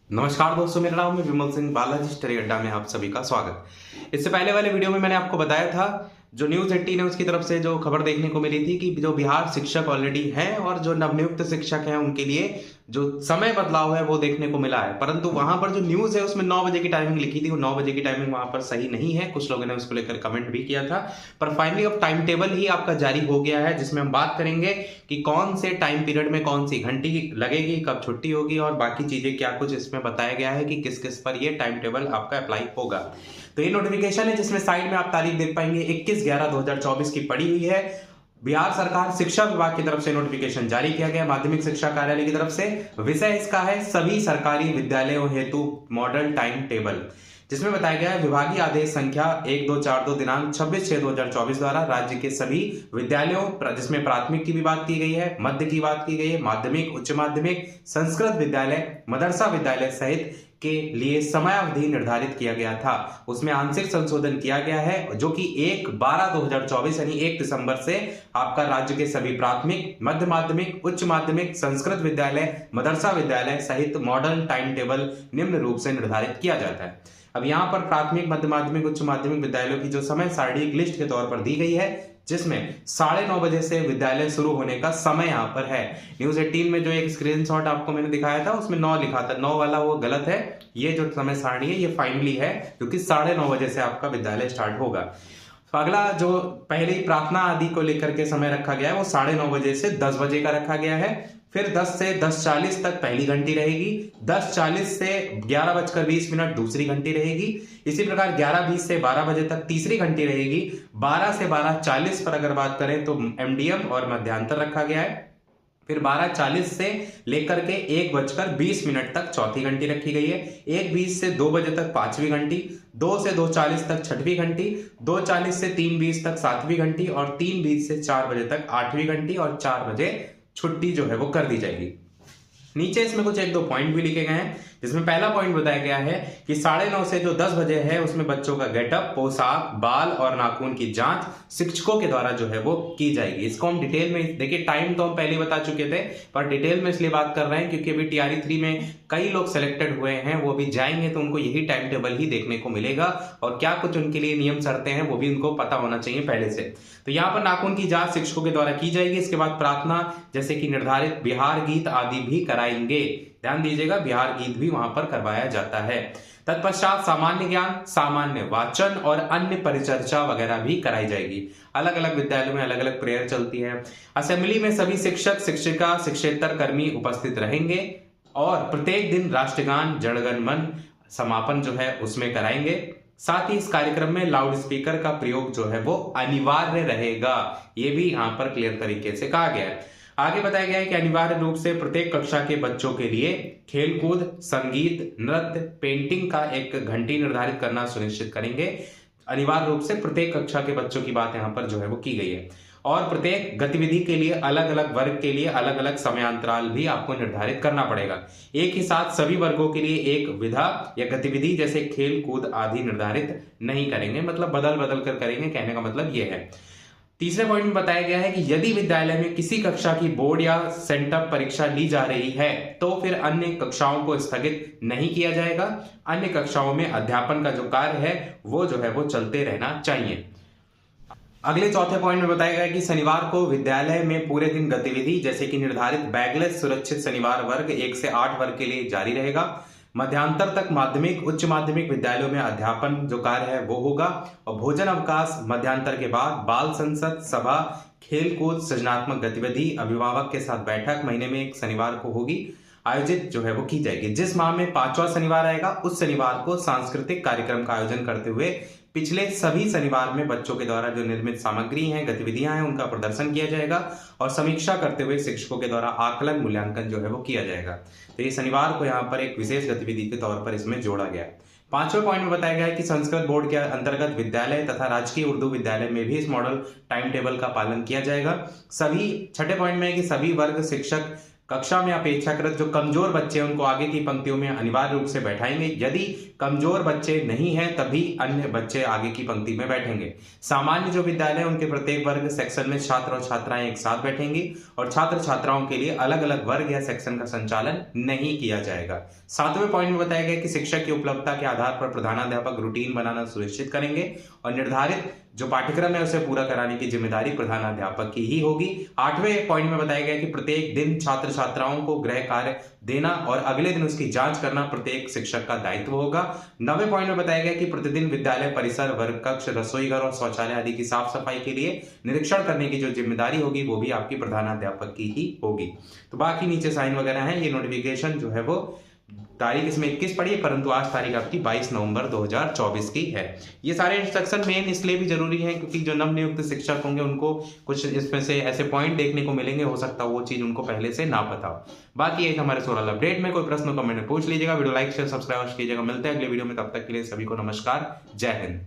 नमस्कार दोस्तों, मेरा नाम है विमल सिंह। बालाजी स्टडी अड्डा में आप सभी का स्वागत। इससे पहले वाले वीडियो में मैंने आपको बताया था, जो न्यूज 18 है उसकी तरफ से जो खबर देखने को मिली थी कि जो बिहार शिक्षक ऑलरेडी हैं और जो नवनियुक्त शिक्षक हैं उनके लिए जो समय बदलाव है वो देखने को मिला है। परंतु वहां पर जो न्यूज है उसमें 9 बजे की टाइमिंग लिखी थी, वो 9 बजे की टाइमिंग वहां पर सही नहीं है। कुछ लोगों ने उसको लेकर कमेंट भी किया था, पर फाइनली अब टाइम टेबल ही आपका जारी हो गया है, जिसमें हम बात करेंगे कि कौन से टाइम पीरियड में कौन सी घंटी लगेगी, कब छुट्टी होगी और बाकी चीजें क्या कुछ इसमें बताया गया है कि किस किस पर ये टाइम टेबल आपका अप्लाई होगा। तो ये नोटिफिकेशन है जिसमें साइड में आप तारीख देख पाएंगे 21/11/2024 की पड़ी हुई है। बिहार सरकार शिक्षा विभाग की तरफ से नोटिफिकेशन जारी किया गया, माध्यमिक शिक्षा कार्यालय की तरफ से। विषय इसका है सभी सरकारी विद्यालयों हेतु मॉडल टाइम टेबल, जिसमें बताया गया है विभागीय आदेश संख्या 1242 दिनांक 26/6/2024 द्वारा राज्य के सभी विद्यालयों, जिसमें प्राथमिक की भी बात की गई है, मध्य की बात की गई है, माध्यमिक, उच्च माध्यमिक, संस्कृत विद्यालय, मदरसा विद्यालय सहित के लिए समयावधि निर्धारित किया गया था। उसमें आंशिक संशोधन किया गया है, जो कि 1/12/2024 यानी 1 दिसंबर से आपका राज्य के सभी प्राथमिक, मध्य माध्यमिक, उच्च माध्यमिक, संस्कृत विद्यालय, मदरसा विद्यालय सहित मॉडल टाइम टेबल निम्न रूप से निर्धारित किया जाता है। अब यहाँ पर प्राथमिक, मध्य माध्यमिक, उच्च माध्यमिक विद्यालयों की जो समय सारणी एक लिस्ट के तौर पर दी गई है, जिसमें 9:30 बजे से विद्यालय शुरू होने का समय यहाँ पर है। न्यूज 18 में जो एक स्क्रीनशॉट आपको मैंने दिखाया था उसमें 9 लिखा था, 9 वाला वो गलत है। ये जो समय सारणी है ये फाइनली है, क्योंकि 9:30 बजे से आपका विद्यालय स्टार्ट होगा। तो अगला जो पहले ही प्रार्थना आदि को लेकर के समय रखा गया है वो 9:30 बजे से 10 बजे का रखा गया है। फिर 10 से 10:40 तक पहली घंटी रहेगी, 10:40 से 11:20 दूसरी घंटी रहेगी। इसी प्रकार 11:20 से 12 बजे तक तीसरी घंटी रहेगी। 12 से 12:40 पर अगर बात करें तो एमडीएम और मध्यांतर रखा गया है। फिर 12:40 से लेकर के 1:20 तक चौथी घंटी रखी गई है। 1:20 से 2 बजे तक पांचवी घंटी, 2 से 2:40 तक छठवीं घंटी, 2:40 से 3:20 तक सातवीं घंटी और 3:20 से 4 बजे तक आठवीं घंटी और 4 बजे छुट्टी जो है वो कर दी जाएगी। नीचे इसमें कुछ एक दो पॉइंट भी लिखे गए हैं, जिसमें पहला पॉइंट बताया गया है कि 9:30 से जो 10 बजे है उसमें बच्चों का गेटअप, पोशाक, बाल और नाखून की जांच शिक्षकों के द्वारा जो है वो की जाएगी। इसको हम डिटेल में देखिए, टाइम तो हम पहले बता चुके थे, पर डिटेल में इसलिए बात कर रहे हैं क्योंकि अभी टीआरई 3 में कई लोग सिलेक्टेड हुए हैं, वो अभी जाएंगे तो उनको यही टाइम टेबल ही देखने को मिलेगा और क्या कुछ उनके लिए नियम शर्तें हैं वो भी उनको पता होना चाहिए पहले से। तो यहाँ पर नाखून की जांच शिक्षकों के द्वारा की जाएगी। इसके बाद प्रार्थना जैसे कि निर्धारित बिहार गीत आदि भी कराएंगे। ध्यान दीजिएगा, बिहार गीत भी वहां पर करवाया जाता है। तत्पश्चात सामान्य ज्ञान, सामान्य वाचन और अन्य परिचर्चा वगैरह भी कराई जाएगी। अलग अलग विद्यालयों में अलग अलग प्रेयर चलती है। असेंबली में सभी शिक्षक, शिक्षिका, शिक्षेतर कर्मी उपस्थित रहेंगे और प्रत्येक दिन राष्ट्रगान, जनगण मन समापन जो है उसमें कराएंगे। साथ ही इस कार्यक्रम में लाउड स्पीकर का प्रयोग जो है वो अनिवार्य रहेगा। ये भी यहाँ पर क्लियर तरीके से कहा गया है। आगे बताया गया है कि अनिवार्य रूप से प्रत्येक कक्षा के बच्चों के लिए खेलकूद, संगीत, नृत्य, पेंटिंग का एक घंटी निर्धारित करना सुनिश्चित करेंगे। अनिवार्य रूप से प्रत्येक कक्षा के बच्चों की बात यहाँ पर जो है वो की गई है। और प्रत्येक गतिविधि के लिए अलग अलग वर्ग के लिए अलग अलग समयांतराल भी आपको निर्धारित करना पड़ेगा। एक ही साथ सभी वर्गों के लिए एक विधा या गतिविधि जैसे खेल कूद आदि निर्धारित नहीं करेंगे, मतलब बदल बदल कर करेंगे, कहने का मतलब यह है। तीसरे पॉइंट में बताया गया है कि यदि विद्यालय में किसी कक्षा की बोर्ड या सेंटअप परीक्षा ली जा रही है तो फिर अन्य कक्षाओं को स्थगित नहीं किया जाएगा। अन्य कक्षाओं में अध्यापन का जो कार्य है वो जो है वो चलते रहना चाहिए। अगले चौथे पॉइंट में बताया गया कि शनिवार को विद्यालय में पूरे दिन गतिविधि जैसे कि निर्धारित बैगलेस सुरक्षित शनिवार वर्ग 1 से 8 वर्ग के लिए जारी रहेगा। मध्यांतर तक माध्यमिक, उच्च माध्यमिक विद्यालयों में अध्यापन जो कार्य है वो होगा और भोजन अवकाश मध्यांतर के बाद बाल संसद सभा, खेल कूद, सृजनात्मक गतिविधि, अभिभावक के साथ बैठक महीने में एक शनिवार को होगी, आयोजित जो है वो की जाएगी। जिस माह में 5वां शनिवार आएगा उस शनिवार को सांस्कृतिक कार्यक्रम का आयोजन करते हुए पिछले सभी शनिवार में बच्चों के द्वारा जो निर्मित सामग्री हैं, गतिविधियां हैं, उनका प्रदर्शन किया जाएगा और समीक्षा करते हुए शिक्षकों के द्वारा आकलन मूल्यांकन जो है वो किया जाएगा। तो ये शनिवार को यहाँ पर एक विशेष गतिविधि के तौर पर इसमें जोड़ा गया। 5वें पॉइंट में बताया गया है कि संस्कृत बोर्ड के अंतर्गत विद्यालय तथा राजकीय उर्दू विद्यालय में भी इस मॉडल टाइम टेबल का पालन किया जाएगा। सभी 6ठे पॉइंट में है कि सभी वर्ग शिक्षक कक्षा में अपेक्षाकृत जो कमजोर बच्चे हैं उनको आगे की पंक्तियों में अनिवार्य रूप से बैठाएंगे। यदि कमजोर बच्चे नहीं हैं तभी अन्य बच्चे आगे की पंक्ति में बैठेंगे। सामान्य जो विद्यालय है उनके प्रत्येक वर्ग सेक्शन में छात्र और छात्राएं एक साथ बैठेंगी और छात्र छात्राओं के लिए अलग अलग वर्ग या सेक्शन का संचालन नहीं किया जाएगा। 7वें पॉइंट में बताया गया कि शिक्षक की उपलब्धता के आधार पर प्रधानाध्यापक रूटीन बनाना सुनिश्चित करेंगे और निर्धारित जो पाठ्यक्रम है उसे पूरा कराने की जिम्मेदारी प्रधानाध्यापक की ही होगी। 8वें पॉइंट में बताया गया कि प्रत्येक दिन छात्र छात्राओं को गृह कार्य देना और अगले दिन उसकी जांच करना प्रत्येक शिक्षक का दायित्व होगा। 9वें पॉइंट में बताया गया कि प्रतिदिन विद्यालय परिसर, वर्ग कक्ष, रसोई घर और शौचालय आदि की साफ सफाई के लिए निरीक्षण करने की जो जिम्मेदारी होगी वो भी आपकी प्रधानाध्यापक की ही होगी। तो बाकी नीचे साइन वगैरह है। ये नोटिफिकेशन जो है वो तारीख इसमें 21 पड़ी है, परंतु आज तारीख आपकी 22 नवंबर 2024 की है। ये सारे इंस्ट्रक्शन मेन इसलिए भी जरूरी है क्योंकि जो नवनियुक्त शिक्षक होंगे उनको कुछ इसमें से ऐसे पॉइंट देखने को मिलेंगे, हो सकता है वो चीज उनको पहले से ना पता हो। बाकी एक हमारे सोशल अपडेट में कोई प्रश्न कमेंट में पूछ लीजिएगा। वीडियो लाइक शेयर सब्सक्राइब कीजिएगा। मिलते हैं अगले वीडियो में, तब तक के लिए सभी को नमस्कार, जय हिंद।